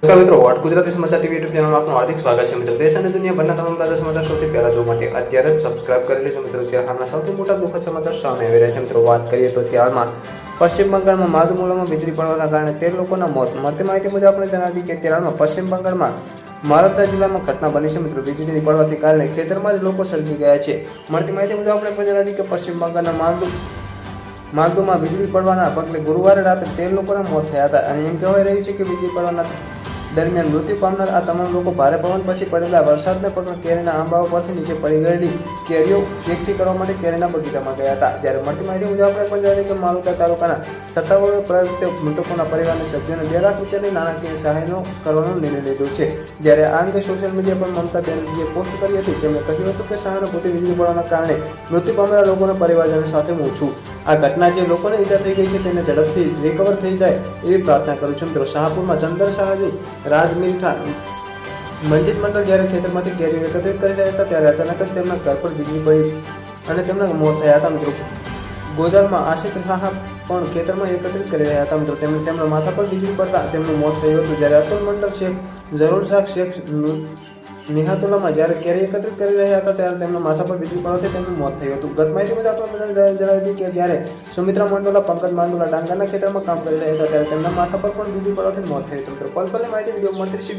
નમસ્કાર મિત્રો, વોટ ગુજરાતી સમાચાર ટીવી યુટ્યુબ ચેનલમાં આપનું હાર્દિક સ્વાગત છે મિત્રો। દેશ અને દુનિયાભરના તમામ તાજા સમાચાર સૌથી પહેલા જોવા માટે અત્યારે જ સબસ્ક્રાઇબ કરી લેજો મિત્રો। અત્યારે હાલના સૌથી મોટા દુઃખદ સમાચાર સામે આવી રહ્યા છે મિત્રો। વાત કરીએ તો ત્યારમાં પશ્ચિમ બંગાળમાં મારુમુલામાં વીજળી પડવાના કારણે 13 લોકોના મોત। મળતી માહિતી મુજબ આપણે જણાવી કે ત્યારમાં પશ્ચિમ બંગાળમાં માલદા જિલ્લામાં ઘટના બની છે મિત્રો। વીજળી પડવાથી કારણે ખેતરમાં જ લોકો સળગી ગયા છે। મળતી માહિતી મુજબ આપણે જણાવી કે પશ્ચિમ બંગાળના માલદુમાં વીજળી પડવાના પગલે ગુરુવારે રાત્રે 13 લોકોના મોત થયા હતા અને એમ કહેવાય રહ્યું છે કે વીજળી પડવાના દરમિયાન મૃત્યુ પામનાર આ તમામ લોકો ભારે પવન પછી પડેલા વરસાદને પગલે કેરીના આંબાઓ પરથી નીચે પડી ગયેલી કેરીઓ એકઠી કરવા માટે કેરીના બગીચામાં ગયા હતા। જ્યારે મળતી માહિતી મુજબ આપણે પણ જાણીએ કે માલુદા તાલુકાના સત્તાવાળાએ પ્રયુક્ત મૃતકોના પરિવારના સભ્યોને 2 લાખ રૂપિયાની નાણાકીય સહાયનો કરવાનો નિર્ણય લીધો છે। જ્યારે આ અંગે સોશિયલ મીડિયા પર મમતા બેનર્જીએ પોસ્ટ કરી હતી। તેમણે કહ્યું હતું કે સહાનુભૂતિ વીજળી પડવાના કારણે મૃત્યુ પામેલા લોકોના પરિવારજનો સાથે હું છું। આ ઘટના જે લોકોને ઈજા થઈ ગઈ છે તેને ઝડપથી રિકવર થઈ જાય એવી પ્રાર્થના કરું છું મિત્રો। શાહપુરમાં ચંદર શાહજી રાજમીઠા મંજીત મંડળ જ્યારે ખેતરમાંથી કેરીઓ એકત્રિત કરી રહ્યા હતા ત્યારે અચાનક જ તેમના ઘર પર વીજળી પડી અને તેમના મોત થયા હતા મિત્રો। ગોજારમાં આશિક શાહ પણ ખેતરમાં એકત્રિત કરી રહ્યા હતા મિત્રો। તેમના માથા પર વીજળી પડતા તેમનું મોત થયું હતું। જ્યારે અતુલ મંડળ શેખ ઝરૂર શાહ શેખ નિહાતુલામાં જ્યારે કેરી એકત્રિત કરી રહ્યા હતા ત્યારે તેમના માથા પર વીજળી પડવાથી તેમનું મોત થયું હતું। ગત માહિતી મુજબ આપણે જણાવી હતી કે જ્યારે સુમિત્રા મંડોલા પંકજ મંડોલા ડાંગરના ખેતરમાં કામ કરી રહ્યા હતા ત્યારે તેમના માથા પર પણ વીજળી પડવાથી મોત થયું હતું। પલ પલની માહિતી વિડીયો મળતી રહેશે।